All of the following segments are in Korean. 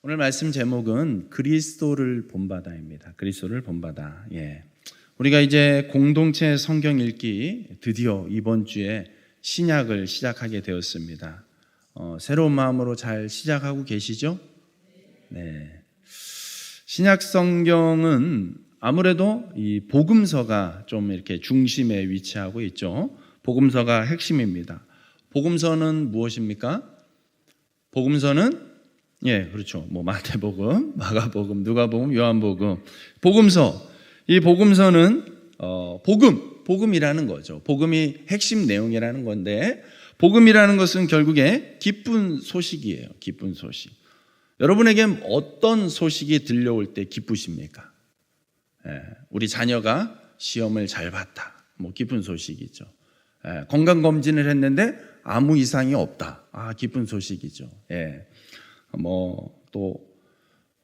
오늘 말씀 제목은 그리스도를 본받아입니다. 그리스도를 본받아. 우리가 이제 공동체 성경 읽기 드디어 이번 주에 신약을 시작하게 되었습니다. 새로운 마음으로 잘 시작하고 계시죠? 네. 신약 성경은 아무래도 이 복음서가 좀 이렇게 중심에 위치하고 있죠. 복음서가 핵심입니다. 복음서는 무엇입니까? 복음서는 그렇죠. 마태복음, 마가복음, 누가복음, 요한복음, 복음서. 이 복음서는 복음이라는 거죠. 복음이 핵심 내용이라는 건데, 복음이라는 것은 결국에 기쁜 소식이에요. 기쁜 소식. 여러분에게 어떤 소식이 들려올 때 기쁘십니까? 우리 자녀가 시험을 잘 봤다. 기쁜 소식이죠. 건강검진을 했는데 아무 이상이 없다. 기쁜 소식이죠. 또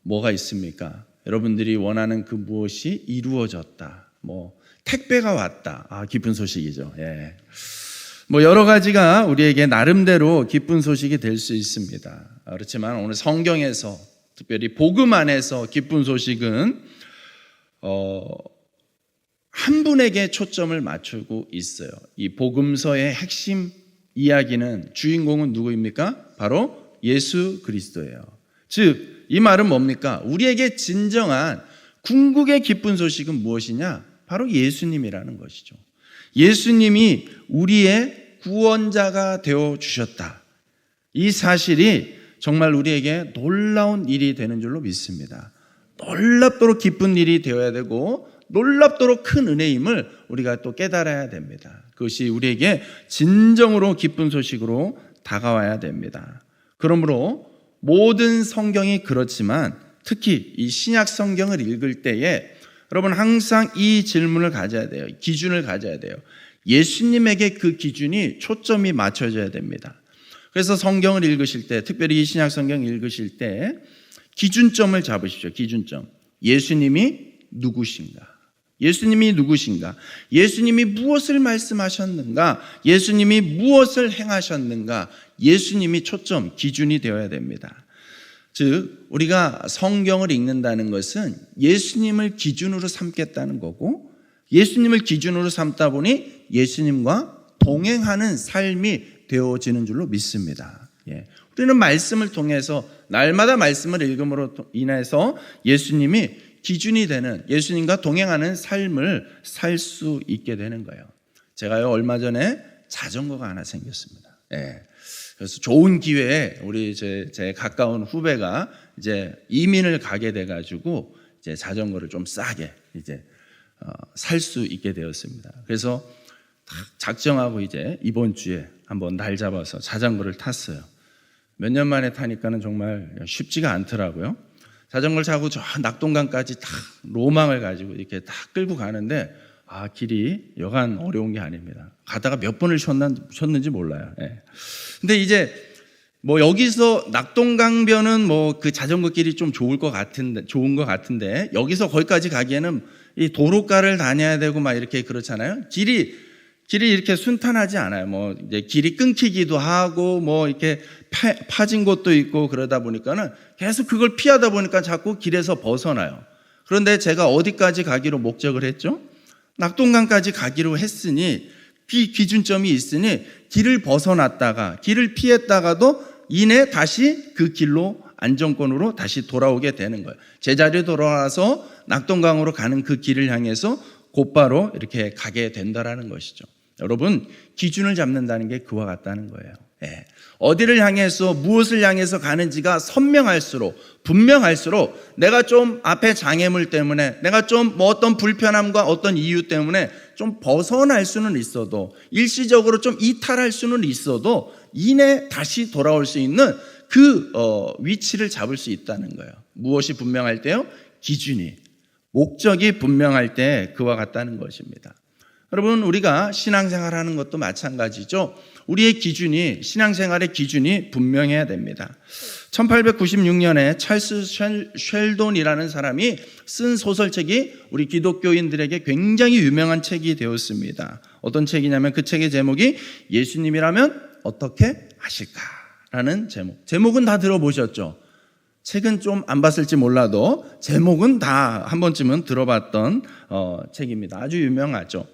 뭐가 있습니까? 여러분들이 원하는 그 무엇이 이루어졌다. 택배가 왔다. 기쁜 소식이죠. 여러 가지가 우리에게 나름대로 기쁜 소식이 될 수 있습니다. 그렇지만 오늘 성경에서 특별히 복음 안에서 기쁜 소식은 한 분에게 초점을 맞추고 있어요. 이 복음서의 핵심 이야기는 주인공은 누구입니까? 바로 예수 그리스도예요. 즉, 이 말은 뭡니까? 우리에게 진정한 궁극의 기쁜 소식은 무엇이냐? 바로 예수님이라는 것이죠. 예수님이 우리의 구원자가 되어 주셨다. 이 사실이 정말 우리에게 놀라운 일이 되는 줄로 믿습니다. 놀랍도록 기쁜 일이 되어야 되고 놀랍도록 큰 은혜임을 우리가 또 깨달아야 됩니다. 그것이 우리에게 진정으로 기쁜 소식으로 다가와야 됩니다. 그러므로 모든 성경이 그렇지만 특히 이 신약 성경을 읽을 때에 여러분 항상 이 질문을 가져야 돼요. 기준을 가져야 돼요. 예수님에게 그 기준이 초점이 맞춰져야 됩니다. 그래서 성경을 읽으실 때, 특별히 이 신약 성경 읽으실 때 기준점을 잡으십시오. 기준점. 예수님이 누구신가? 예수님이 누구신가? 예수님이 무엇을 말씀하셨는가? 예수님이 무엇을 행하셨는가? 예수님이 초점, 기준이 되어야 됩니다. 즉, 우리가 성경을 읽는다는 것은 예수님을 기준으로 삼겠다는 거고, 예수님을 기준으로 삼다 보니 예수님과 동행하는 삶이 되어지는 줄로 믿습니다. 우리는 말씀을 통해서 날마다 말씀을 읽음으로 인해서 예수님이 기준이 되는, 예수님과 동행하는 삶을 살 수 있게 되는 거예요. 제가요 얼마 전에 자전거가 하나 생겼습니다. 그래서 좋은 기회에 우리 제 가까운 후배가 이제 이민을 가게 돼가지고 이제 자전거를 좀 싸게 이제 살 수 있게 되었습니다. 그래서 작정하고 이제 이번 주에 한번 날 잡아서 자전거를 탔어요. 몇 년 만에 타니까는 정말 쉽지가 않더라고요. 자전거를 타고 저 낙동강까지 딱 로망을 가지고 이렇게 딱 끌고 가는데 길이 여간 어려운 게 아닙니다. 가다가 몇 번을 쉬었는지 몰라요. 근데 이제 여기서 낙동강변은 그 자전거 길이 좀 좋은 것 같은데 여기서 거기까지 가기에는 이 도로가를 다녀야 되고 막 이렇게 그렇잖아요. 길이 이렇게 순탄하지 않아요. 이제 길이 끊기기도 하고 이렇게 파진 곳도 있고 그러다 보니까는 계속 그걸 피하다 보니까 자꾸 길에서 벗어나요. 그런데 제가 어디까지 가기로 목적을 했죠? 낙동강까지 가기로 했으니 기준점이 있으니 길을 벗어났다가 길을 피했다가도 이내 다시 그 길로 안정권으로 다시 돌아오게 되는 거예요. 제자리에 돌아와서 낙동강으로 가는 그 길을 향해서 곧바로 이렇게 가게 된다라는 것이죠. 여러분, 기준을 잡는다는 게 그와 같다는 거예요. 어디를 향해서 무엇을 향해서 가는지가 선명할수록 분명할수록 내가 좀 앞에 장애물 때문에 내가 좀 어떤 불편함과 어떤 이유 때문에 좀 벗어날 수는 있어도 일시적으로 좀 이탈할 수는 있어도 이내 다시 돌아올 수 있는 그 위치를 잡을 수 있다는 거예요. 무엇이 분명할 때요? 기준이, 목적이 분명할 때 그와 같다는 것입니다. 여러분, 우리가 신앙생활하는 것도 마찬가지죠. 우리의 기준이, 신앙생활의 기준이 분명해야 됩니다. 1896년에 찰스 쉘돈이라는 사람이 쓴 소설책이 우리 기독교인들에게 굉장히 유명한 책이 되었습니다. 어떤 책이냐면 그 책의 제목이 예수님이라면 어떻게 하실까라는 제목은 다 들어보셨죠? 책은 좀 안 봤을지 몰라도 제목은 다 한 번쯤은 들어봤던 책입니다. 아주 유명하죠.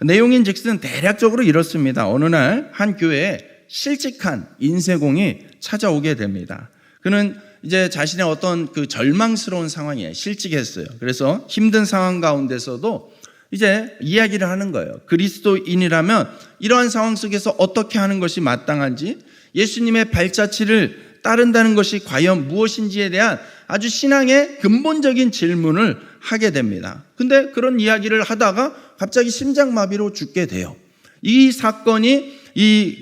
내용인즉슨 대략적으로 이렇습니다. 어느 날 한 교회에 실직한 인쇄공이 찾아오게 됩니다. 그는 이제 자신의 어떤 그 절망스러운 상황에 실직했어요. 그래서 힘든 상황 가운데서도 이제 이야기를 하는 거예요. 그리스도인이라면 이러한 상황 속에서 어떻게 하는 것이 마땅한지, 예수님의 발자취를 따른다는 것이 과연 무엇인지에 대한 아주 신앙의 근본적인 질문을 하게 됩니다. 근데 그런 이야기를 하다가 갑자기 심장마비로 죽게 돼요. 이 사건이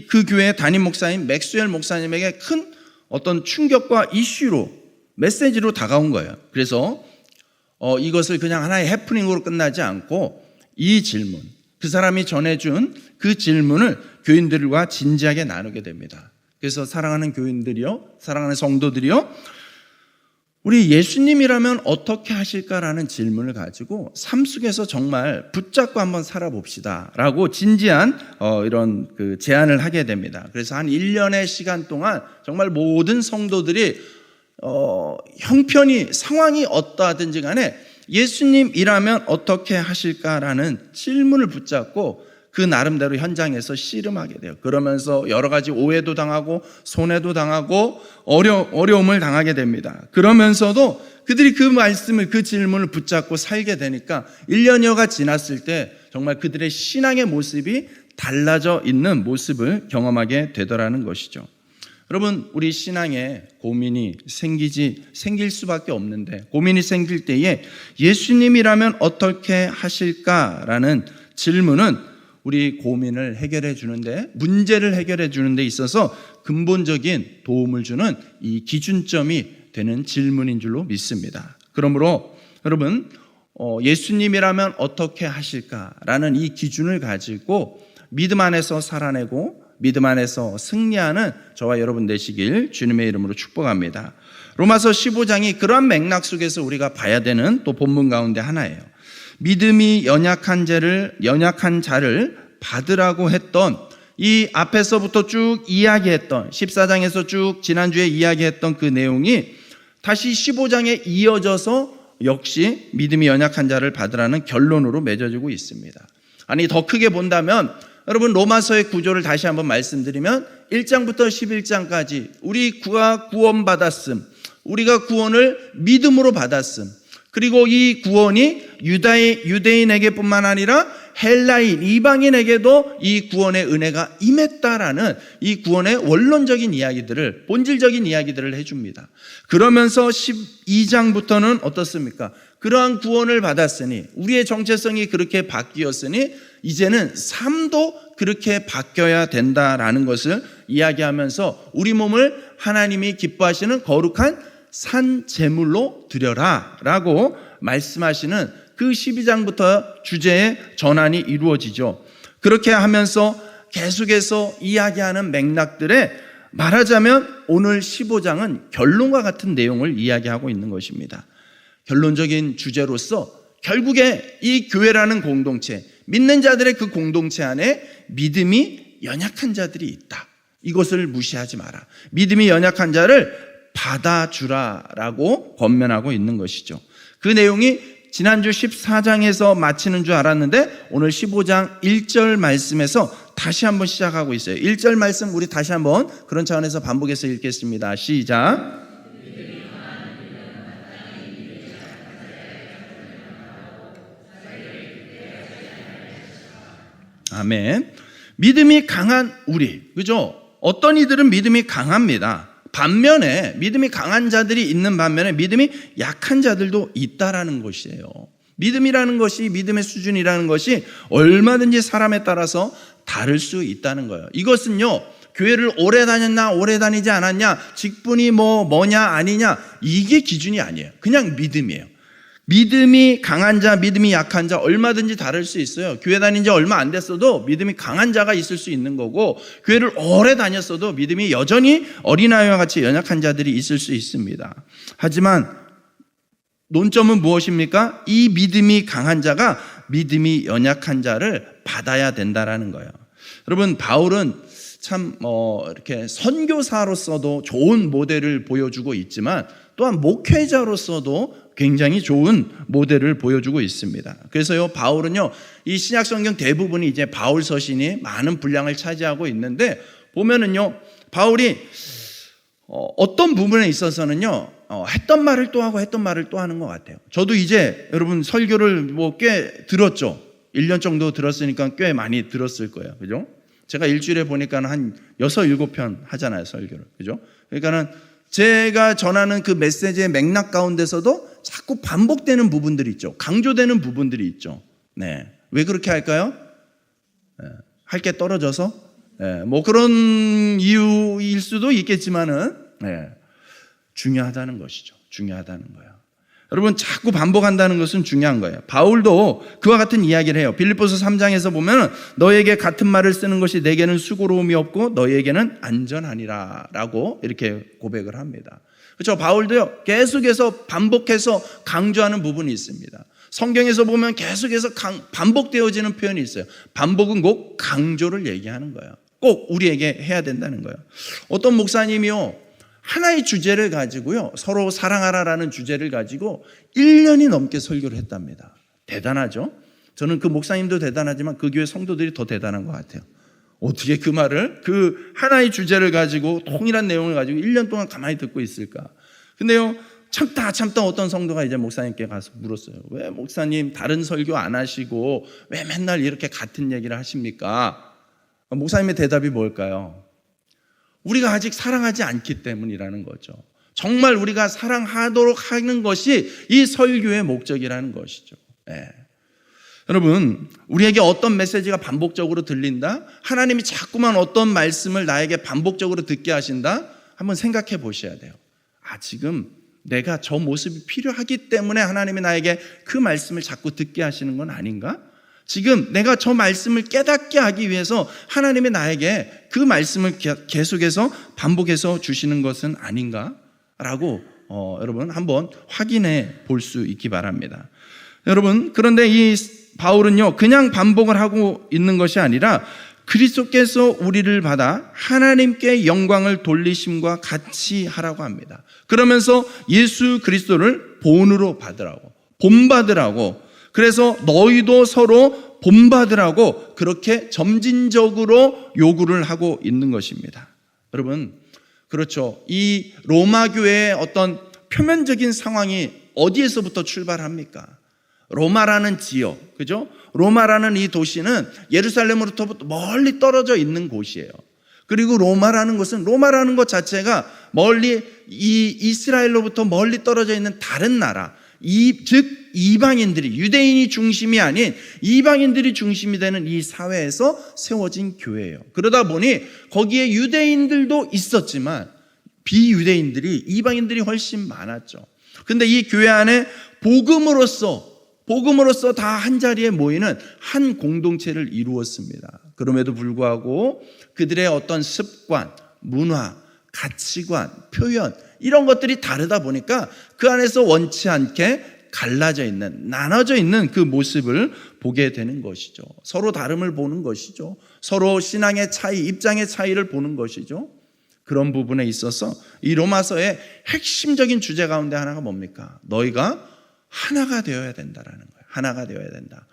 그 교회의 담임 목사인 맥스웰 목사님에게 큰 어떤 충격과 이슈로, 메시지로 다가온 거예요. 그래서 이것을 그냥 하나의 해프닝으로 끝나지 않고 이 질문, 그 사람이 전해준 그 질문을 교인들과 진지하게 나누게 됩니다. 그래서 사랑하는 교인들이요, 사랑하는 성도들이요, 우리 예수님이라면 어떻게 하실까라는 질문을 가지고 삶 속에서 정말 붙잡고 한번 살아봅시다 라고 진지한 이런 그 제안을 하게 됩니다. 그래서 한 1년의 시간 동안 정말 모든 성도들이 형편이, 상황이 어떠하든지 간에 예수님이라면 어떻게 하실까라는 질문을 붙잡고 그 나름대로 현장에서 씨름하게 돼요. 그러면서 여러 가지 오해도 당하고 손해도 당하고 어려움을 당하게 됩니다. 그러면서도 그들이 그 말씀을, 그 질문을 붙잡고 살게 되니까 1년여가 지났을 때 정말 그들의 신앙의 모습이 달라져 있는 모습을 경험하게 되더라는 것이죠. 여러분, 우리 신앙에 고민이 생길 수밖에 없는데, 고민이 생길 때에 예수님이라면 어떻게 하실까라는 질문은 우리 고민을 해결해 주는데, 문제를 해결해 주는 데 있어서 근본적인 도움을 주는 이 기준점이 되는 질문인 줄로 믿습니다. 그러므로 여러분, 예수님이라면 어떻게 하실까라는 이 기준을 가지고 믿음 안에서 살아내고 믿음 안에서 승리하는 저와 여러분 되시길 주님의 이름으로 축복합니다. 로마서 15장이 그러한 맥락 속에서 우리가 봐야 되는 또 본문 가운데 하나예요. 믿음이 연약한 자를 받으라고 했던, 이 앞에서부터 쭉 이야기했던, 14장에서 쭉 지난주에 이야기했던 그 내용이 다시 15장에 이어져서 역시 믿음이 연약한 자를 받으라는 결론으로 맺어지고 있습니다. 아니, 더 크게 본다면 여러분, 로마서의 구조를 다시 한번 말씀드리면 1장부터 11장까지 우리가 구원받았음, 우리가 구원을 믿음으로 받았음, 그리고 이 구원이 유대인에게뿐만 아니라 헬라인, 이방인에게도 이 구원의 은혜가 임했다라는 이 구원의 원론적인 이야기들을, 본질적인 이야기들을 해줍니다. 그러면서 12장부터는 어떻습니까? 그러한 구원을 받았으니, 우리의 정체성이 그렇게 바뀌었으니 이제는 삶도 그렇게 바뀌어야 된다라는 것을 이야기하면서 우리 몸을 하나님이 기뻐하시는 거룩한 산 제물로 드려라 라고 말씀하시는 그 12장부터 주제의 전환이 이루어지죠. 그렇게 하면서 계속해서 이야기하는 맥락들에 말하자면 오늘 15장은 결론과 같은 내용을 이야기하고 있는 것입니다. 결론적인 주제로서 결국에 이 교회라는 공동체, 믿는 자들의 그 공동체 안에 믿음이 연약한 자들이 있다. 이것을 무시하지 마라. 믿음이 연약한 자를 받아주라라고 권면하고 있는 것이죠. 그 내용이 지난주 14장에서 마치는 줄 알았는데 오늘 15장 1절 말씀에서 다시 한번 시작하고 있어요. 1절 말씀 우리 다시 한번 그런 차원에서 반복해서 읽겠습니다. 시작. 아멘. 믿음이 강한 우리, 그죠? 어떤 이들은 믿음이 강합니다. 반면에 믿음이 강한 자들이 있는 반면에 믿음이 약한 자들도 있다라는 것이에요. 믿음이라는 것이, 믿음의 수준이라는 것이 얼마든지 사람에 따라서 다를 수 있다는 거예요. 이것은요, 교회를 오래 다녔나 오래 다니지 않았냐, 직분이 뭐냐 아니냐, 이게 기준이 아니에요. 그냥 믿음이에요. 믿음이 강한 자, 믿음이 약한 자 얼마든지 다를 수 있어요. 교회 다닌 지 얼마 안 됐어도 믿음이 강한 자가 있을 수 있는 거고, 교회를 오래 다녔어도 믿음이 여전히 어린아이와 같이 연약한 자들이 있을 수 있습니다. 하지만 논점은 무엇입니까? 이 믿음이 강한 자가 믿음이 연약한 자를 받아야 된다라는 거예요. 여러분, 바울은 참 이렇게 선교사로서도 좋은 모델을 보여주고 있지만 또한 목회자로서도 굉장히 좋은 모델을 보여주고 있습니다. 그래서요, 바울은요, 이 신약 성경 대부분이 이제 바울 서신이 많은 분량을 차지하고 있는데 보면은요, 바울이 어떤 부분에 있어서는요, 했던 말을 또 하고 했던 말을 또 하는 것 같아요. 저도 이제 여러분 설교를 꽤 들었죠. 1년 정도 들었으니까 꽤 많이 들었을 거예요. 그죠? 제가 일주일에 보니까 한 6, 7편 하잖아요, 설교를. 그죠? 그러니까는 제가 전하는 그 메시지의 맥락 가운데서도 자꾸 반복되는 부분들이 있죠. 강조되는 부분들이 있죠. 네. 왜 그렇게 할까요? 네. 할 게 떨어져서? 네. 그런 이유일 수도 있겠지만은, 네. 중요하다는 것이죠. 중요하다는 거예요. 여러분, 자꾸 반복한다는 것은 중요한 거예요. 바울도 그와 같은 이야기를 해요. 빌립보서 3장에서 보면 너에게 같은 말을 쓰는 것이 내게는 수고로움이 없고 너에게는 안전하니라 라고 이렇게 고백을 합니다. 그렇죠? 바울도요, 계속해서 반복해서 강조하는 부분이 있습니다. 성경에서 보면 계속해서 반복되어지는 표현이 있어요. 반복은 꼭 강조를 얘기하는 거예요. 꼭 우리에게 해야 된다는 거예요. 어떤 목사님이요, 하나의 주제를 가지고요, 서로 사랑하라라는 주제를 가지고 1년이 넘게 설교를 했답니다. 대단하죠? 저는 그 목사님도 대단하지만 그 교회 성도들이 더 대단한 것 같아요. 어떻게 그 말을, 그 하나의 주제를 가지고 통일한 내용을 가지고 1년 동안 가만히 듣고 있을까? 근데요, 참다 어떤 성도가 이제 목사님께 가서 물었어요. 왜 목사님 다른 설교 안 하시고 왜 맨날 이렇게 같은 얘기를 하십니까? 목사님의 대답이 뭘까요? 우리가 아직 사랑하지 않기 때문이라는 거죠. 정말 우리가 사랑하도록 하는 것이 이 설교의 목적이라는 것이죠. 네. 여러분, 우리에게 어떤 메시지가 반복적으로 들린다? 하나님이 자꾸만 어떤 말씀을 나에게 반복적으로 듣게 하신다? 한번 생각해 보셔야 돼요. 지금 내가 저 모습이 필요하기 때문에 하나님이 나에게 그 말씀을 자꾸 듣게 하시는 건 아닌가? 지금 내가 저 말씀을 깨닫게 하기 위해서 하나님이 나에게 그 말씀을 계속해서 반복해서 주시는 것은 아닌가? 라고 여러분 한번 확인해 볼 수 있기 바랍니다. 여러분, 그런데 이 바울은요, 그냥 반복을 하고 있는 것이 아니라 그리스도께서 우리를 받아 하나님께 영광을 돌리심과 같이 하라고 합니다. 그러면서 예수 그리스도를 본으로 받으라고, 본받으라고, 그래서 너희도 서로 본받으라고 그렇게 점진적으로 요구를 하고 있는 것입니다. 여러분, 그렇죠. 이 로마 교회의 어떤 표면적인 상황이 어디에서부터 출발합니까? 로마라는 지역, 그죠? 로마라는 이 도시는 예루살렘으로부터 멀리 떨어져 있는 곳이에요. 그리고 로마라는 것 자체가 멀리 이 이스라엘로부터 멀리 떨어져 있는 다른 나라, 즉 이방인들이, 유대인이 중심이 아닌 이방인들이 중심이 되는 이 사회에서 세워진 교회예요. 그러다 보니 거기에 유대인들도 있었지만 비유대인들이, 이방인들이 훨씬 많았죠. 근데 이 교회 안에 복음으로서 다 한자리에 모이는 한 공동체를 이루었습니다. 그럼에도 불구하고 그들의 어떤 습관, 문화, 가치관, 표현 이런 것들이 다르다 보니까 그 안에서 원치 않게 갈라져 있는, 나눠져 있는 그 모습을 보게 되는 것이죠. 서로 다름을 보는 것이죠. 서로 신앙의 차이, 입장의 차이를 보는 것이죠. 그런 부분에 있어서 이 로마서의 핵심적인 주제 가운데 하나가 뭡니까? 너희가 하나가 되어야 된다라는 거예요. 하나가 되어야 된다.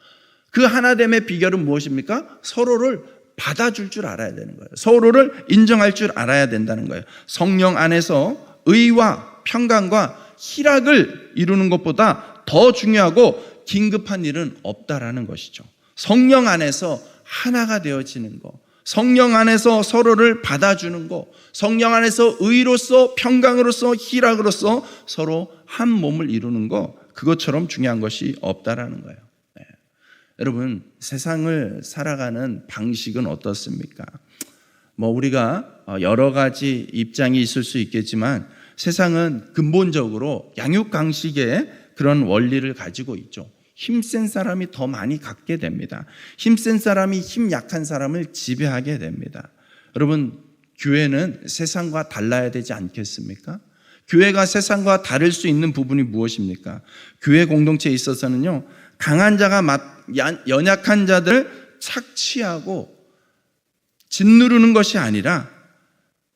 그 하나됨의 비결은 무엇입니까? 서로를 받아줄 줄 알아야 되는 거예요. 서로를 인정할 줄 알아야 된다는 거예요. 성령 안에서 의와 평강과 희락을 이루는 것보다 더 중요하고 긴급한 일은 없다라는 것이죠. 성령 안에서 하나가 되어지는 것, 성령 안에서 서로를 받아주는 것, 성령 안에서 의로서 평강으로서 희락으로서 서로 한 몸을 이루는 것, 그것처럼 중요한 것이 없다라는 거예요. 네. 여러분, 세상을 살아가는 방식은 어떻습니까? 우리가 여러 가지 입장이 있을 수 있겠지만 세상은 근본적으로 양육강식의 그런 원리를 가지고 있죠. 힘센 사람이 더 많이 갖게 됩니다. 힘센 사람이 힘 약한 사람을 지배하게 됩니다. 여러분, 교회는 세상과 달라야 되지 않겠습니까? 교회가 세상과 다를 수 있는 부분이 무엇입니까? 교회 공동체에 있어서는요, 강한 자가 연약한 자들을 착취하고 짓누르는 것이 아니라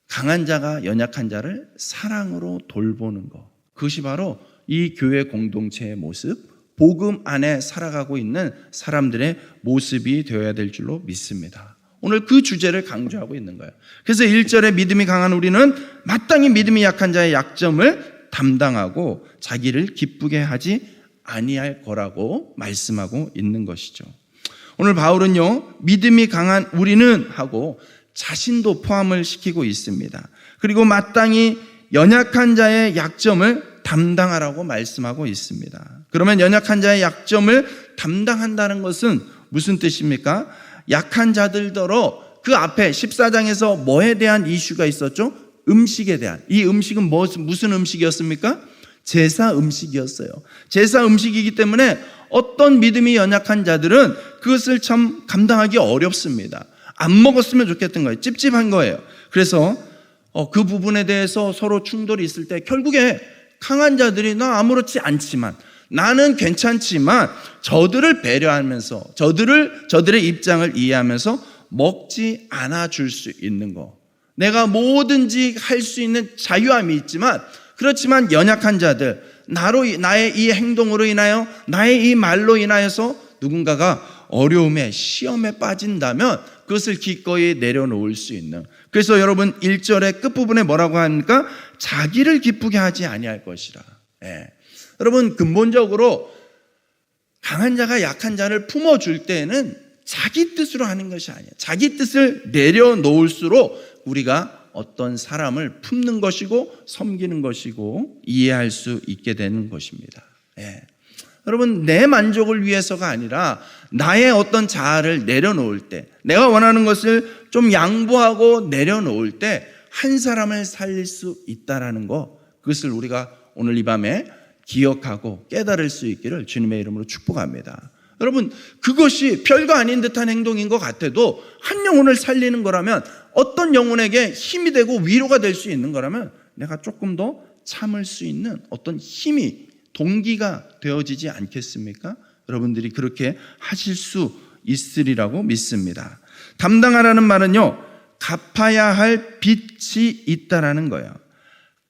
강한 자가 연약한 자를 사랑으로 돌보는 것. 그것이 바로 이 교회 공동체의 모습, 복음 안에 살아가고 있는 사람들의 모습이 되어야 될 줄로 믿습니다. 오늘 그 주제를 강조하고 있는 거예요. 그래서 1절에 믿음이 강한 우리는 마땅히 믿음이 약한 자의 약점을 담당하고 자기를 기쁘게 하지 아니할 거라고 말씀하고 있는 것이죠. 오늘 바울은요, 믿음이 강한 우리는 하고 자신도 포함을 시키고 있습니다. 그리고 마땅히 연약한 자의 약점을 담당하라고 말씀하고 있습니다. 그러면 연약한 자의 약점을 담당한다는 것은 무슨 뜻입니까? 약한 자들더러 그 앞에 14장에서 뭐에 대한 이슈가 있었죠? 음식에 대한. 이 음식은 무슨 음식이었습니까? 제사 음식이었어요. 제사 음식이기 때문에 어떤 믿음이 연약한 자들은 그것을 참 감당하기 어렵습니다. 안 먹었으면 좋겠던 거예요. 찝찝한 거예요. 그래서 그 부분에 대해서 서로 충돌이 있을 때 결국에 강한 자들이 나 아무렇지 않지만, 나는 괜찮지만 저들을 배려하면서 저들의 입장을 이해하면서 먹지 않아 줄 수 있는 거. 내가 뭐든지 할 수 있는 자유함이 있지만, 그렇지만 연약한 자들, 나의 이 행동으로 인하여, 나의 이 말로 인하여서 누군가가 어려움에, 시험에 빠진다면 그것을 기꺼이 내려놓을 수 있는. 그래서 여러분 1절의 끝부분에 뭐라고 하니까 자기를 기쁘게 하지 아니할 것이라. 여러분 근본적으로 강한 자가 약한 자를 품어줄 때에는 자기 뜻으로 하는 것이 아니에요. 자기 뜻을 내려놓을수록 우리가 어떤 사람을 품는 것이고 섬기는 것이고 이해할 수 있게 되는 것입니다. 여러분 내 만족을 위해서가 아니라 나의 어떤 자아를 내려놓을 때, 내가 원하는 것을 좀 양보하고 내려놓을 때 한 사람을 살릴 수 있다라는 거, 그것을 우리가 오늘 이 밤에 기억하고 깨달을 수 있기를 주님의 이름으로 축복합니다. 여러분 그것이 별거 아닌 듯한 행동인 것 같아도 한 영혼을 살리는 거라면, 어떤 영혼에게 힘이 되고 위로가 될 수 있는 거라면 내가 조금 더 참을 수 있는 어떤 힘이, 동기가 되어지지 않겠습니까? 여러분들이 그렇게 하실 수 있으리라고 믿습니다. 담당하라는 말은요, 갚아야 할 빚이 있다라는 거예요.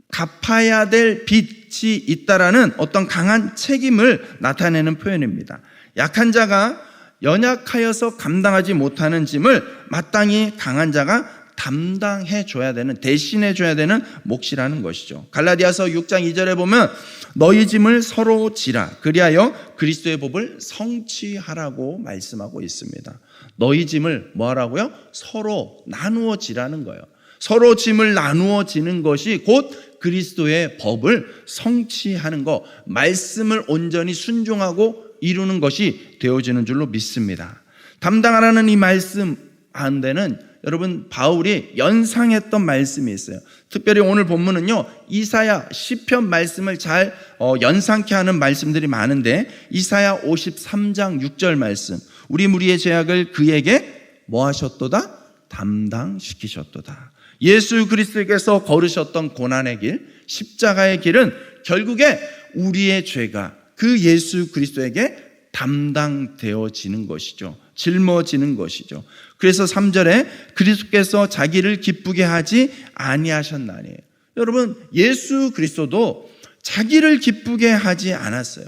갚아야 될 빚이 있다라는 어떤 강한 책임을 나타내는 표현입니다. 약한 자가 연약하여서 감당하지 못하는 짐을 마땅히 강한 자가 담당해 줘야 되는, 대신해 줘야 되는 몫이라는 것이죠. 갈라디아서 6장 2절에 보면 너희 짐을 서로 지라 그리하여 그리스도의 법을 성취하라고 말씀하고 있습니다. 너희 짐을 뭐 하라고요? 서로 나누어 지라는 거예요. 서로 짐을 나누어 지는 것이 곧 그리스도의 법을 성취하는 것, 말씀을 온전히 순종하고 이루는 것이 되어지는 줄로 믿습니다. 담당하라는 이 말씀 가운데는 여러분 바울이 연상했던 말씀이 있어요. 특별히 오늘 본문은요, 이사야 시편 말씀을 잘 연상케 하는 말씀들이 많은데, 이사야 53장 6절 말씀, 우리 무리의 죄악을 그에게 뭐 하셨도다? 담당시키셨도다. 예수 그리스도께서 걸으셨던 고난의 길, 십자가의 길은 결국에 우리의 죄가 그 예수 그리스도에게 담당되어지는 것이죠. 짊어지는 것이죠. 그래서 3절에 그리스도께서 자기를 기쁘게 하지 아니하셨나니. 여러분 예수 그리스도도 자기를 기쁘게 하지 않았어요.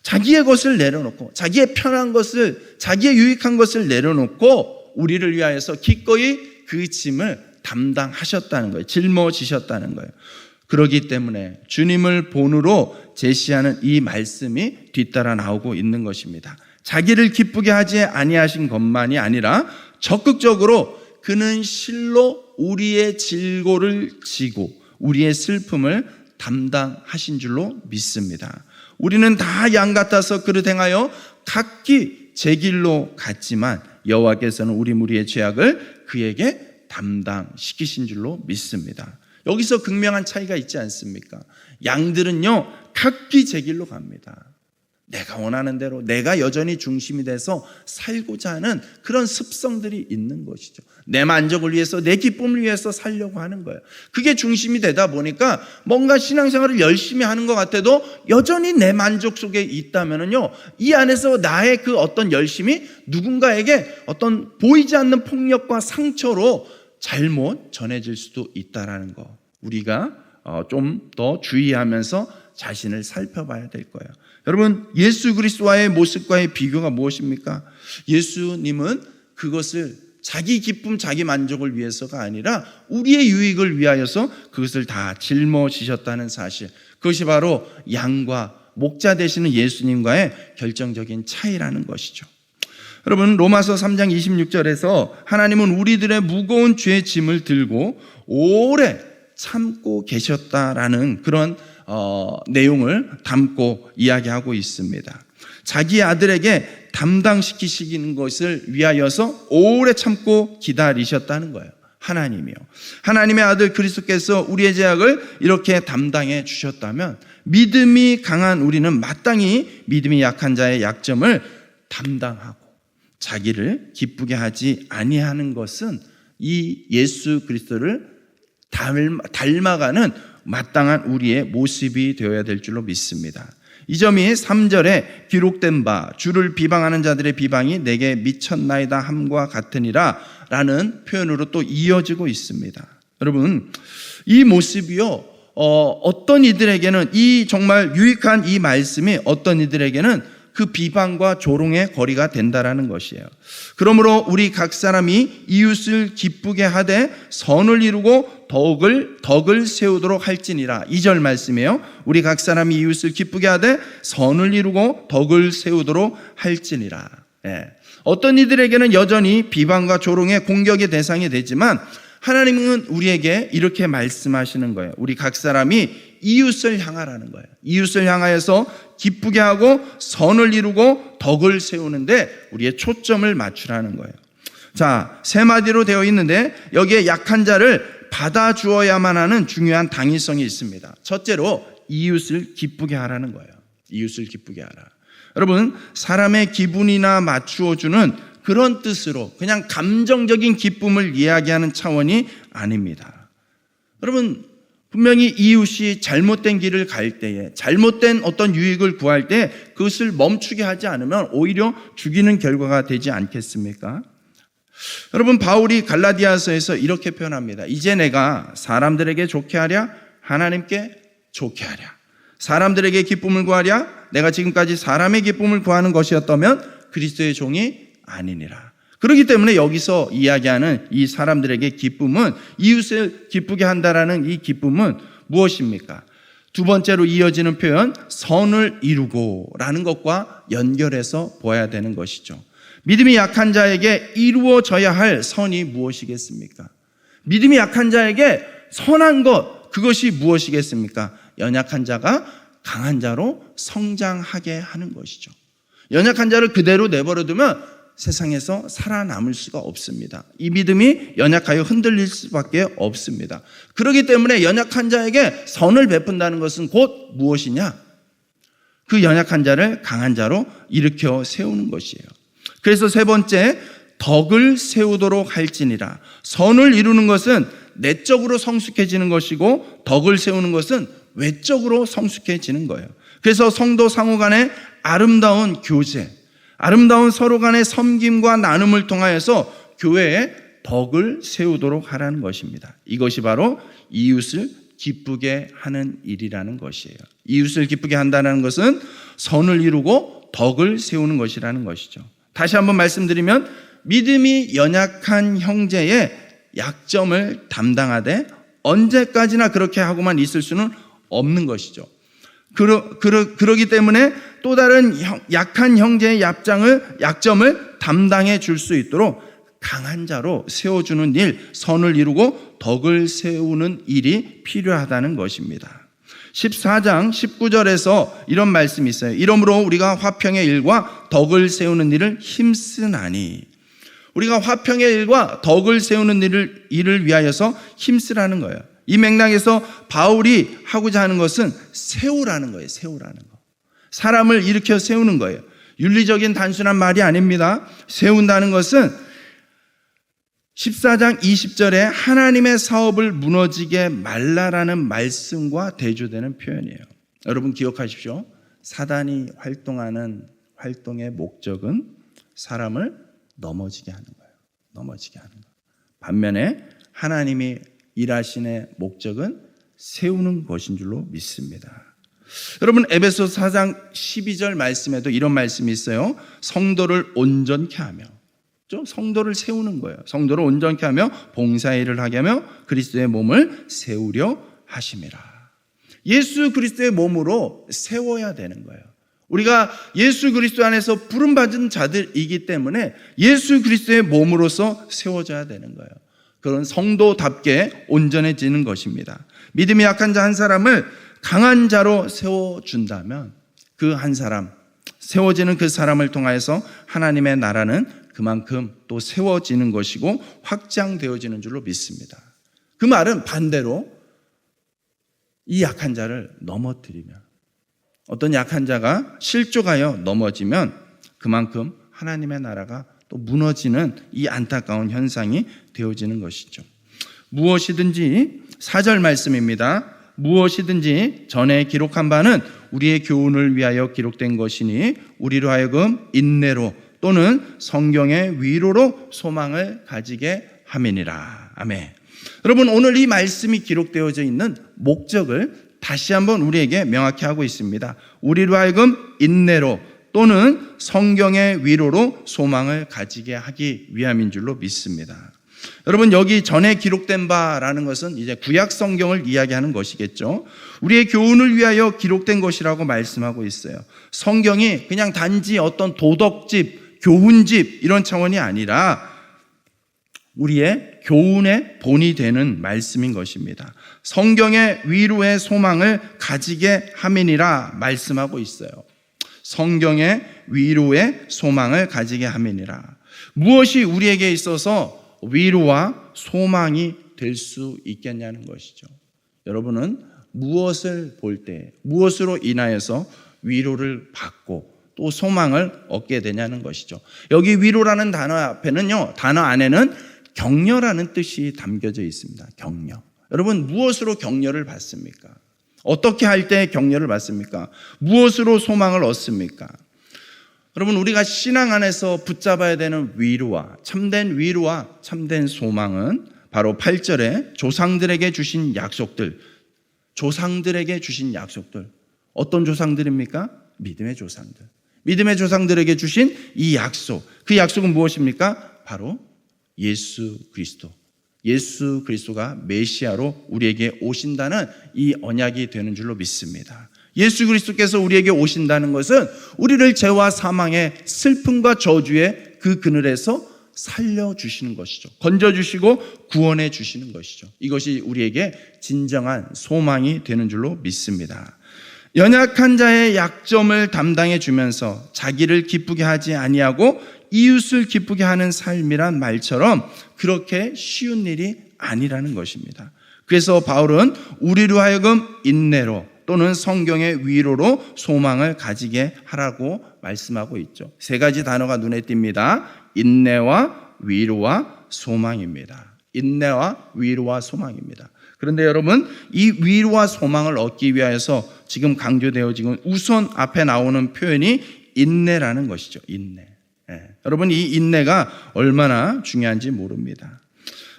자기의 것을 내려놓고, 자기의 편한 것을, 자기의 유익한 것을 내려놓고 우리를 위하여서 기꺼이 그 짐을 담당하셨다는 거예요. 짊어지셨다는 거예요. 그렇기 때문에 주님을 본으로 제시하는 이 말씀이 뒤따라 나오고 있는 것입니다. 자기를 기쁘게 하지 아니하신 것만이 아니라 적극적으로 그는 실로 우리의 질고를 지고 우리의 슬픔을 담당하신 줄로 믿습니다. 우리는 다 양 같아서 그릇 행하여 각기 제 길로 갔지만 여호와께서는 우리 무리의 죄악을 그에게 담당시키신 줄로 믿습니다. 여기서 극명한 차이가 있지 않습니까? 양들은요 각기 제 길로 갑니다. 내가 원하는 대로 내가 여전히 중심이 돼서 살고자 하는 그런 습성들이 있는 것이죠. 내 만족을 위해서, 내 기쁨을 위해서 살려고 하는 거예요. 그게 중심이 되다 보니까 뭔가 신앙생활을 열심히 하는 것 같아도 여전히 내 만족 속에 있다면요, 이 안에서 나의 그 어떤 열심이 누군가에게 어떤 보이지 않는 폭력과 상처로 잘못 전해질 수도 있다라는 거, 우리가 좀 더 주의하면서 자신을 살펴봐야 될 거예요. 여러분, 예수 그리스도와의 모습과의 비교가 무엇입니까? 예수님은 그것을 자기 기쁨, 자기 만족을 위해서가 아니라 우리의 유익을 위하여서 그것을 다 짊어지셨다는 사실, 그것이 바로 양과 목자 되시는 예수님과의 결정적인 차이라는 것이죠. 여러분, 로마서 3장 26절에서 하나님은 우리들의 무거운 죄의 짐을 들고 오래 참고 계셨다라는 그런 내용을 담고 이야기하고 있습니다. 자기 아들에게 담당시키시는 것을 위하여서 오래 참고 기다리셨다는 거예요. 하나님이요. 하나님의 아들 그리스도께서 우리의 죄악을 이렇게 담당해 주셨다면 믿음이 강한 우리는 마땅히 믿음이 약한 자의 약점을 담당하고 자기를 기쁘게 하지 아니하는 것은 이 예수 그리스도를 닮아가는 마땅한 우리의 모습이 되어야 될 줄로 믿습니다. 이 점이 3절에 기록된 바 주를 비방하는 자들의 비방이 내게 미쳤나이다 함과 같으니라 라는 표현으로 또 이어지고 있습니다. 여러분, 이 모습이요, 어떤 이들에게는 이 정말 유익한 이 말씀이 어떤 이들에게는 그 비방과 조롱의 거리가 된다라는 것이에요. 그러므로 우리 각 사람이 이웃을 기쁘게 하되 선을 이루고 덕을 세우도록 할지니라. 2절 말씀이에요. 우리 각 사람이 이웃을 기쁘게 하되 선을 이루고 덕을 세우도록 할지니라. 어떤 이들에게는 여전히 비방과 조롱의 공격의 대상이 되지만 하나님은 우리에게 이렇게 말씀하시는 거예요. 우리 각 사람이 이웃을 향하라는 거예요. 이웃을 향하여서 기쁘게 하고 선을 이루고 덕을 세우는데 우리의 초점을 맞추라는 거예요. 자, 세 마디로 되어 있는데 여기에 약한 자를 받아주어야만 하는 중요한 당위성이 있습니다. 첫째로 이웃을 기쁘게 하라는 거예요. 이웃을 기쁘게 하라. 여러분, 사람의 기분이나 맞추어주는 그런 뜻으로 그냥 감정적인 기쁨을 이야기하는 차원이 아닙니다. 여러분, 분명히 이웃이 잘못된 길을 갈 때에, 잘못된 어떤 유익을 구할 때 그것을 멈추게 하지 않으면 오히려 죽이는 결과가 되지 않겠습니까? 여러분, 바울이 갈라디아서에서 이렇게 표현합니다. 이제 내가 사람들에게 좋게 하랴 하나님께 좋게 하랴. 사람들에게 기쁨을 구하랴 내가 지금까지 사람의 기쁨을 구하는 것이었다면 그리스도의 종이 아니니라. 그렇기 때문에 여기서 이야기하는 이 사람들에게 기쁨은, 이웃을 기쁘게 한다라는 이 기쁨은 무엇입니까? 두 번째로 이어지는 표현 선을 이루고 라는 것과 연결해서 보아야 되는 것이죠. 믿음이 약한 자에게 이루어져야 할 선이 무엇이겠습니까? 믿음이 약한 자에게 선한 것, 그것이 무엇이겠습니까? 연약한 자가 강한 자로 성장하게 하는 것이죠. 연약한 자를 그대로 내버려두면 세상에서 살아남을 수가 없습니다. 이 믿음이 연약하여 흔들릴 수밖에 없습니다. 그렇기 때문에 연약한 자에게 선을 베푼다는 것은 곧 무엇이냐? 그 연약한 자를 강한 자로 일으켜 세우는 것이에요. 그래서 세 번째, 덕을 세우도록 할지니라. 선을 이루는 것은 내적으로 성숙해지는 것이고 덕을 세우는 것은 외적으로 성숙해지는 거예요. 그래서 성도 상호 간의 아름다운 교제, 아름다운 서로 간의 섬김과 나눔을 통하여서 교회에 덕을 세우도록 하라는 것입니다. 이것이 바로 이웃을 기쁘게 하는 일이라는 것이에요. 이웃을 기쁘게 한다는 것은 선을 이루고 덕을 세우는 것이라는 것이죠. 다시 한번 말씀드리면 믿음이 연약한 형제의 약점을 담당하되 언제까지나 그렇게 하고만 있을 수는 없는 것이죠. 그러기 때문에 또 다른 약한 형제의 약점을 담당해 줄 수 있도록 강한 자로 세워주는 일, 선을 이루고 덕을 세우는 일이 필요하다는 것입니다. 14장 19절에서 이런 말씀이 있어요. 이러므로 우리가 화평의 일과 덕을 세우는 일을 힘쓰나니. 우리가 화평의 일과 덕을 세우는 일을 위하여서 힘쓰라는 거예요. 이 맥락에서 바울이 하고자 하는 것은 세우라는 거예요. 세우라는 거. 사람을 일으켜 세우는 거예요. 윤리적인 단순한 말이 아닙니다. 세운다는 것은 14장 20절에 하나님의 사업을 무너지게 말라라는 말씀과 대조되는 표현이에요. 여러분 기억하십시오. 사단이 활동하는 활동의 목적은 사람을 넘어지게 하는 거예요. 넘어지게 하는 거예요. 반면에 하나님이 일하신의 목적은 세우는 것인 줄로 믿습니다. 여러분 에베소서 4장 12절 말씀에도 이런 말씀이 있어요. 성도를 온전케 하며, 성도를 세우는 거예요. 성도를 온전케 하며 봉사의 일을 하게 하며 그리스도의 몸을 세우려 하심이라. 예수 그리스도의 몸으로 세워야 되는 거예요. 우리가 예수 그리스도 안에서 부름받은 자들이기 때문에 예수 그리스도의 몸으로서 세워져야 되는 거예요. 그런 성도답게 온전해지는 것입니다. 믿음이 약한 자 한 사람을 강한 자로 세워준다면 그 한 사람, 세워지는 그 사람을 통하여서 하나님의 나라는 그만큼 또 세워지는 것이고 확장되어지는 줄로 믿습니다. 그 말은 반대로 이 약한 자를 넘어뜨리면, 어떤 약한 자가 실족하여 넘어지면 그만큼 하나님의 나라가 또 무너지는 이 안타까운 현상이 되어지는 것이죠. 무엇이든지 4절 말씀입니다. 무엇이든지 전에 기록한 바는 우리의 교훈을 위하여 기록된 것이니 우리로 하여금 인내로 또는 성경의 위로로 소망을 가지게 함이니라. 아멘. 여러분 오늘 이 말씀이 기록되어져 있는 목적을 다시 한번 우리에게 명확히 하고 있습니다. 우리로 하여금 인내로 또는 성경의 위로로 소망을 가지게 하기 위함인 줄로 믿습니다. 여러분 여기 전에 기록된 바라는 것은 이제 구약 성경을 이야기하는 것이겠죠. 우리의 교훈을 위하여 기록된 것이라고 말씀하고 있어요. 성경이 그냥 단지 어떤 도덕집, 교훈집 이런 차원이 아니라 우리의 교훈의 본이 되는 말씀인 것입니다. 성경의 위로의 소망을 가지게 함이니라 말씀하고 있어요. 성경의 위로의 소망을 가지게 함이니라. 무엇이 우리에게 있어서 위로와 소망이 될 수 있겠냐는 것이죠. 여러분은 무엇을 볼 때, 무엇으로 인하여서 위로를 받고 또 소망을 얻게 되냐는 것이죠. 여기 위로라는 단어 앞에는요, 단어 안에는 격려라는 뜻이 담겨져 있습니다. 격려. 여러분 무엇으로 격려를 받습니까? 어떻게 할 때 격려를 받습니까? 무엇으로 소망을 얻습니까? 여러분 우리가 신앙 안에서 붙잡아야 되는 위로와 참된 소망은 바로 8절에 조상들에게 주신 약속들, 어떤 조상들입니까? 믿음의 조상들. 믿음의 조상들에게 주신 이 약속, 그 약속은 무엇입니까? 바로 예수 그리스도가 메시아로 우리에게 오신다는 이 언약이 되는 줄로 믿습니다. 예수 그리스도께서 우리에게 오신다는 것은 우리를 죄와 사망의 슬픔과 저주의 그 그늘에서 살려주시는 것이죠. 건져주시고 구원해 주시는 것이죠. 이것이 우리에게 진정한 소망이 되는 줄로 믿습니다. 연약한 자의 약점을 담당해 주면서 자기를 기쁘게 하지 아니하고 이웃을 기쁘게 하는 삶이란 말처럼 그렇게 쉬운 일이 아니라는 것입니다. 그래서 바울은 우리로 하여금 인내로 또는 성경의 위로로 소망을 가지게 하라고 말씀하고 있죠. 세 가지 단어가 눈에 띕니다. 인내와 위로와 소망입니다. 인내와 위로와 소망입니다. 그런데 여러분 이 위로와 소망을 얻기 위하여서 지금 강조되어지고 우선 앞에 나오는 표현이 인내라는 것이죠. 인내. 여러분 이 인내가 얼마나 중요한지 모릅니다.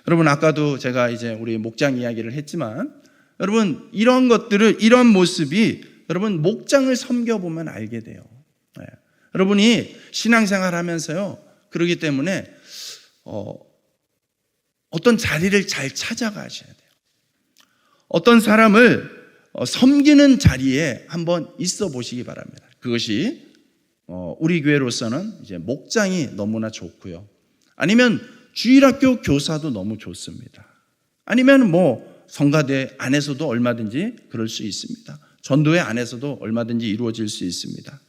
여러분 아까도 제가 이제 우리 목장 이야기를 했지만 여러분 이런 것들을, 이런 모습이 여러분 목장을 섬겨보면 알게 돼요. 여러분이 신앙생활 하면서요, 그러기 때문에 어떤 자리를 잘 찾아가셔야 돼요. 어떤 사람을 섬기는 자리에 한번 있어 보시기 바랍니다. 그것이 우리 교회로서는 이제 목장이 너무나 좋고요. 아니면 주일학교 교사도 너무 좋습니다. 아니면 성가대 안에서도 얼마든지 그럴 수 있습니다. 전도회 안에서도 얼마든지 이루어질 수 있습니다.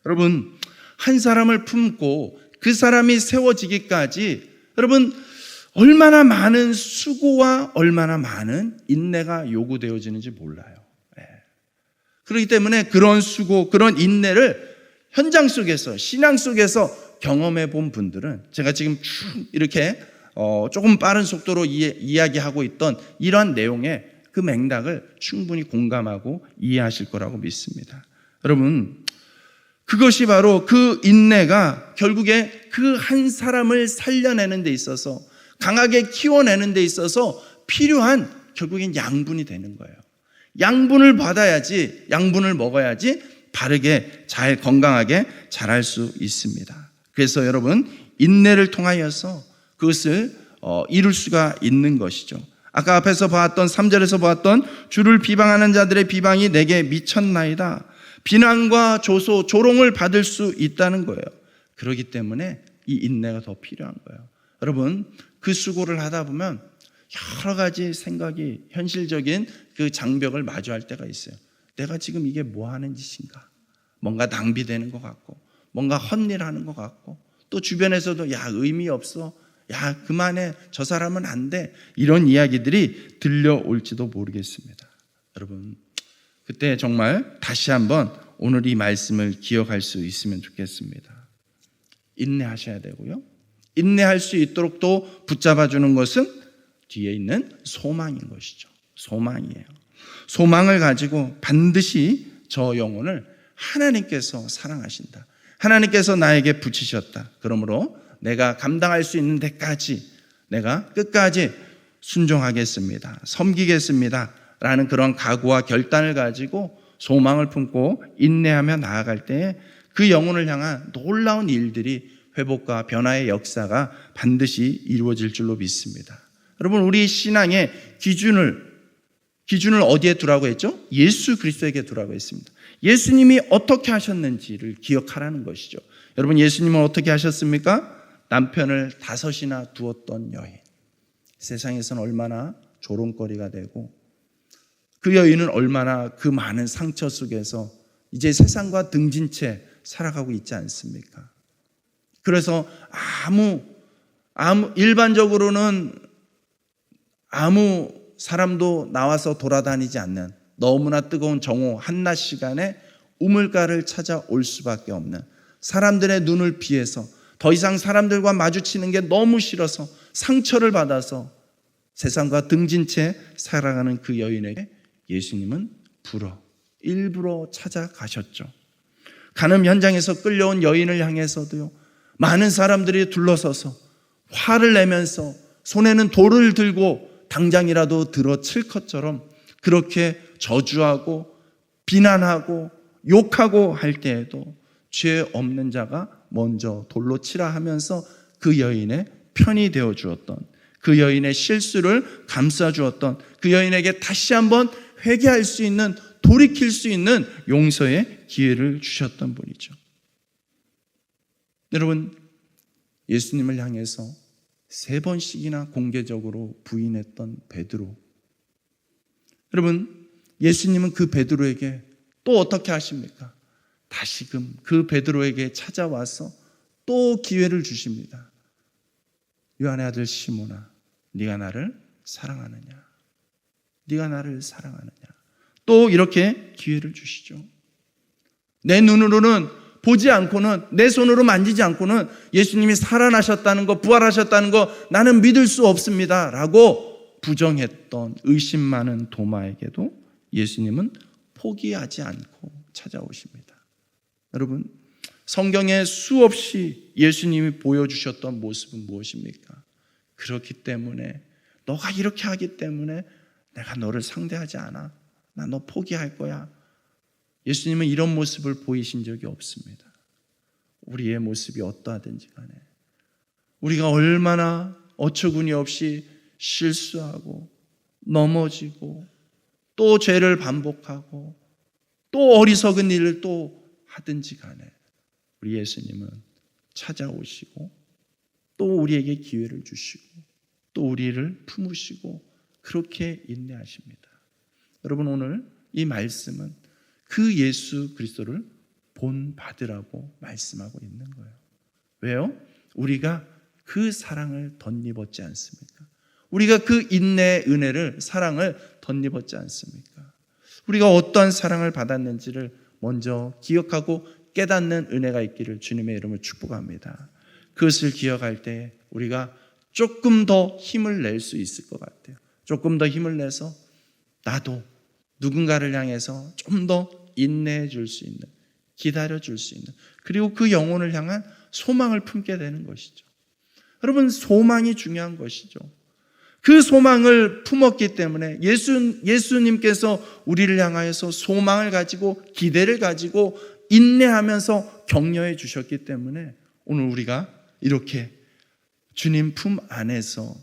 여러분 한 사람을 품고 그 사람이 세워지기까지 여러분 얼마나 많은 수고와 얼마나 많은 인내가 요구되어지는지 몰라요. 그렇기 때문에 그런 수고, 그런 인내를 현장 속에서, 신앙 속에서 경험해 본 분들은 제가 지금 쭉 이렇게 조금 빠른 속도로 이야기하고 있던 이러한 내용의 그 맥락을 충분히 공감하고 이해하실 거라고 믿습니다. 여러분, 그것이 바로 그 인내가 결국에 그 한 사람을 살려내는 데 있어서, 강하게 키워내는 데 있어서 필요한 결국엔 양분이 되는 거예요. 양분을 받아야지, 양분을 먹어야지 바르게 잘 건강하게 자랄 수 있습니다. 그래서 여러분, 인내를 통하여서 그것을 이룰 수가 있는 것이죠. 아까 앞에서 봤던 3절에서 봤던 주를 비방하는 자들의 비방이 내게 미쳤나이다. 비난과 조롱을 받을 수 있다는 거예요. 그렇기 때문에 이 인내가 더 필요한 거예요. 여러분, 그 수고를 하다 보면 여러 가지 생각이, 현실적인 그 장벽을 마주할 때가 있어요. 내가 지금 이게 뭐 하는 짓인가? 뭔가 낭비되는 것 같고, 뭔가 헛일하는 것 같고, 또 주변에서도 야, 의미 없어, 야, 그만해, 저 사람은 안 돼, 이런 이야기들이 들려올지도 모르겠습니다. 여러분, 그때 정말 다시 한번 오늘 이 말씀을 기억할 수 있으면 좋겠습니다. 인내하셔야 되고요, 인내할 수 있도록 또 붙잡아주는 것은 뒤에 있는 소망인 것이죠. 소망이에요. 소망을 가지고 반드시 저 영혼을 하나님께서 사랑하신다, 하나님께서 나에게 붙이셨다, 그러므로 내가 감당할 수 있는 데까지 내가 끝까지 순종하겠습니다, 섬기겠습니다 라는 그런 각오와 결단을 가지고 소망을 품고 인내하며 나아갈 때에 그 영혼을 향한 놀라운 일들이, 회복과 변화의 역사가 반드시 이루어질 줄로 믿습니다. 여러분, 우리 신앙의 기준을 어디에 두라고 했죠? 예수 그리스도에게 두라고 했습니다. 예수님이 어떻게 하셨는지를 기억하라는 것이죠. 여러분, 예수님은 어떻게 하셨습니까? 남편을 5이나 두었던 여인, 세상에서는 얼마나 조롱거리가 되고, 그 여인은 얼마나 그 많은 상처 속에서 이제 세상과 등진 채 살아가고 있지 않습니까? 그래서 일반적으로는 아무 사람도 나와서 돌아다니지 않는 너무나 뜨거운 정오 한낮 시간에 우물가를 찾아올 수밖에 없는, 사람들의 눈을 피해서 더 이상 사람들과 마주치는 게 너무 싫어서 상처를 받아서 세상과 등진 채 살아가는 그 여인에게 예수님은 일부러 찾아가셨죠. 간음 현장에서 끌려온 여인을 향해서도요, 많은 사람들이 둘러서서 화를 내면서 손에는 돌을 들고 당장이라도 들어칠 것처럼 그렇게 저주하고 비난하고 욕하고 할 때에도 죄 없는 자가 먼저 돌로 치라 하면서 그 여인의 편이 되어 주었던, 그 여인의 실수를 감싸 주었던, 그 여인에게 다시 한번 회개할 수 있는, 돌이킬 수 있는 용서의 기회를 주셨던 분이죠. 여러분, 예수님을 향해서 3번씩이나 공개적으로 부인했던 베드로, 여러분, 예수님은 그 베드로에게 또 어떻게 하십니까? 다시금 그 베드로에게 찾아와서 또 기회를 주십니다. 요한의 아들 시몬아, 네가 나를 사랑하느냐? 네가 나를 사랑하느냐? 또 이렇게 기회를 주시죠. 내 눈으로는 보지 않고는, 내 손으로 만지지 않고는 예수님이 살아나셨다는 거, 부활하셨다는 거 나는 믿을 수 없습니다 라고 부정했던 의심 많은 도마에게도 예수님은 포기하지 않고 찾아오십니다. 여러분, 성경에 수없이 예수님이 보여주셨던 모습은 무엇입니까? 그렇기 때문에, 너가 이렇게 하기 때문에 내가 너를 상대하지 않아, 나 너 포기할 거야. 예수님은 이런 모습을 보이신 적이 없습니다. 우리의 모습이 어떠하든지 간에, 우리가 얼마나 어처구니 없이 실수하고 넘어지고 또 죄를 반복하고 또 어리석은 일을 또 하든지 간에 우리 예수님은 찾아오시고 또 우리에게 기회를 주시고 또 우리를 품으시고 그렇게 인내하십니다. 여러분, 오늘 이 말씀은 그 예수 그리스도를 본받으라고 말씀하고 있는 거예요. 왜요? 우리가 그 사랑을 덧입었지 않습니까? 우리가 그 인내의 은혜를, 사랑을 덧입었지 않습니까? 우리가 어떠한 사랑을 받았는지를 먼저 기억하고 깨닫는 은혜가 있기를 주님의 이름으로 축복합니다. 그것을 기억할 때 우리가 조금 더 힘을 낼 수 있을 것 같아요. 조금 더 힘을 내서 나도 누군가를 향해서 좀 더 인내해 줄 수 있는, 기다려 줄 수 있는, 그리고 그 영혼을 향한 소망을 품게 되는 것이죠. 여러분, 소망이 중요한 것이죠. 그 소망을 품었기 때문에 예수님께서 우리를 향하여서 소망을 가지고 기대를 가지고 인내하면서 격려해 주셨기 때문에 오늘 우리가 이렇게 주님 품 안에서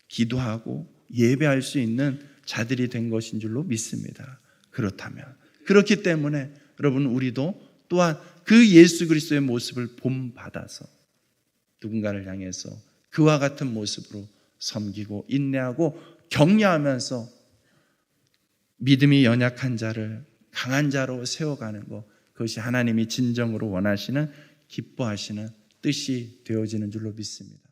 기도하고 예배할 수 있는 자들이 된 것인 줄로 믿습니다. 그렇기 때문에 여러분, 우리도 또한 그 예수 그리스도의 모습을 본받아서 누군가를 향해서 그와 같은 모습으로 섬기고 인내하고 격려하면서 믿음이 연약한 자를 강한 자로 세워가는 것, 그것이 하나님이 진정으로 원하시는, 기뻐하시는 뜻이 되어지는 줄로 믿습니다.